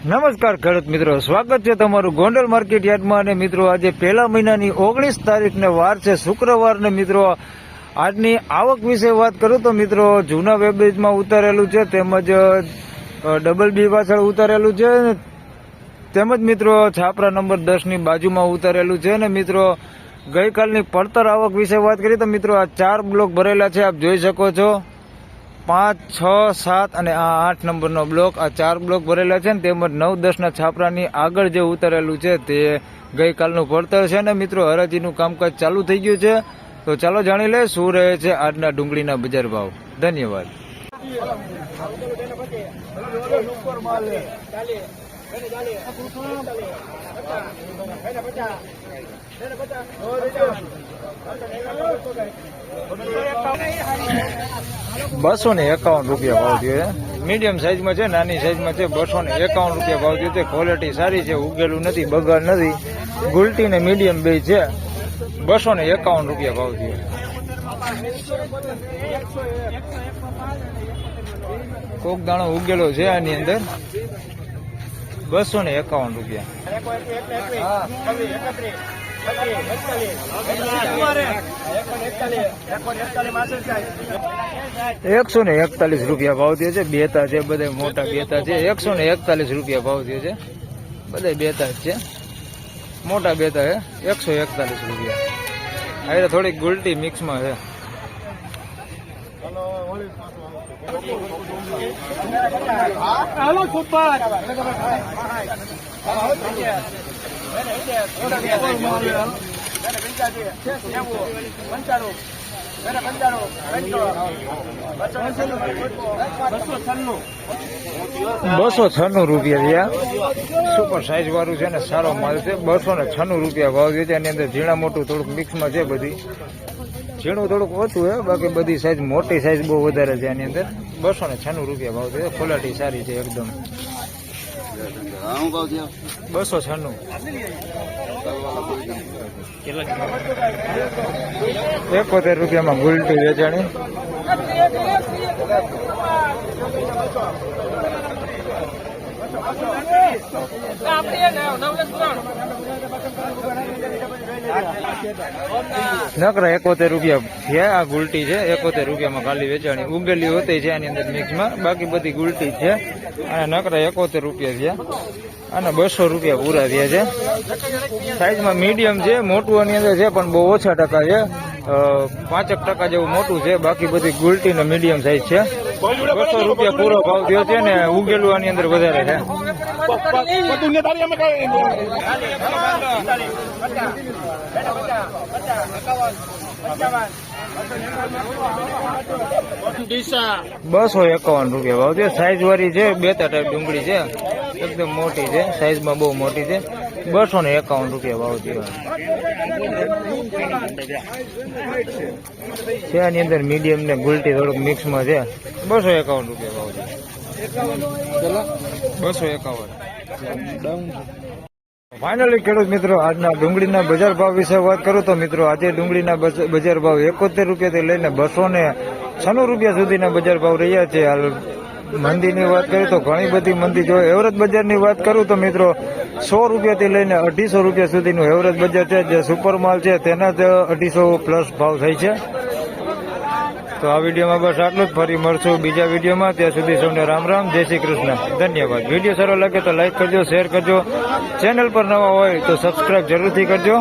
નમસ્કાર ખેડૂત મિત્રો, સ્વાગત છે તમારું ગોંડલ માર્કેટ યાર્ડમાં. અને મિત્રો આજે પહેલા મહિનાની 19 તારીખને વાર છે શુક્રવારને. મિત્રો આજની આવક વિશે વાત કરું તો મિત્રો જૂના વેબેજમાં ઉતારેલું છે, તેમજ ડબલ બી પાછળ ઉતારેલું છે, તેમજ મિત્રો છાપરા નંબર 10 ની બાજુમાં ઉતારેલું છે. અને મિત્રો ગઈકાલની પડતર આવક વિશે વાત કરીએ તો મિત્રો આ 4 બ્લોક ભરેલા છે, આપ જોઈ શકો છો. 5, 6, 7 અને આ 8 નંબરનો બ્લોક, આ 4 બ્લોક ભરેલા છે. તેમજ 9, 10 ના છાપરાની આગળ જે ઉતારેલું છે તે ગઈકાલનું પડતર છે. અને મિત્રો હરાજીનું કામકાજ ચાલુ થઈ ગયું છે, તો ચાલો જાણી લે શું રહે છે આજના ડુંગળીના બજાર ભાવ. ધન્યવાદ. ₹251 ભાવ થયો છે. મીડિયમ સાઈઝમાં છે, નાની સાઈઝમાં છે. ₹251 ભાવ થયો છે. ક્વોલિટી સારી છે, ઉગેલું નથી, બગાડ નથી. ગુલટી ને મીડિયમ બે છે. ₹251 ભાવ થયો. કોક દાણો ઉગેલો છે આની અંદર. ₹251. ₹141 ભાવ થયો છે. બેતા છે, બધા મોટા બેતા છે. ₹141 ભાવ થયો છે. બધા બેતા જ છે, મોટા બેતા છે. ₹141. આ થોડીક ગુલટી મિક્સમાં છે. ₹296 સુપર સાઈઝ વાળું છે ને સારો માલ છે. ₹296 ભાવ છે. એની અંદર ઝીણા મોટું થોડુંક મિક્સમાં છે. બધી ઝીણું થોડુંક ઓછું છે, બાકી બધી સાઈઝ મોટી સાઈઝ બહુ વધારે છે આની અંદર. ₹296 ભાવ છે. ક્વોલિટી સારી છે એકદમ. 296. ₹71 ગુલટી વેચાણી. નકરા ₹71 છે. આ ગુલટી છે. ₹71 ખાલી વેચાણી. ઉગેલી હોતી છે આની અંદર મિક્સમાં, બાકી બધી ગુલટી છે. અને નકરા ₹71 છે. અને ₹200 પૂરા થયા છે. સાઈઝમાં મીડિયમ છે, મોટું આની અંદર છે પણ બહુ ઓછા ટકા છે. 5% જેવું મોટું છે, બાકી બધી ગુલટી ને મીડિયમ સાઈઝ છે. ₹200 પૂરો ભાવ થયો છે. ને ઉગેલું આની અંદર વધારે છે. ₹251 ભાવ છે. સાઈઝ વાળી છે, બેતા ટાઈપ ડુંગળી છે, એકદમ મોટી છે, સાઈઝમાં બહુ મોટી છે. ₹251 ભાવ છે. આની અંદર મીડિયમ ને ગુલટી થોડુંક મિક્સમાં છે. ₹251 ભાવ છે. 251. ફાઇનલી ખેડૂત મિત્રો આજના ડુંગળીના બજાર ભાવ વિશે વાત કરું તો મિત્રો આજે ડુંગળીના બજાર ભાવ ₹71 થી લઈને ₹296 સુધીના બજાર ભાવ રહ્યા છે. હાલ મંદીની વાત કરું તો ઘણી બધી મંદી. જો એવરેજ બજારની વાત કરું તો મિત્રો ₹100 થી લઈને ₹250 સુધીનું એવરેજ બજાર છે. જે સુપર માલ છે તેના જ 250 પ્લસ ભાવ થાય છે. તો આ વિડીયોમાં બસ આટલું જ. ફરી મળશું બીજા વિડીયોમાં. ત્યાં સુધી સૌને રામ રામ, જય શ્રી કૃષ્ણ, ધન્યવાદ. વિડીયો સારો લાગે તો લાઈક કરજો, શેર કરજો. ચેનલ પર નવા હોય તો સબસ્ક્રાઇબ જરૂરથી કરજો.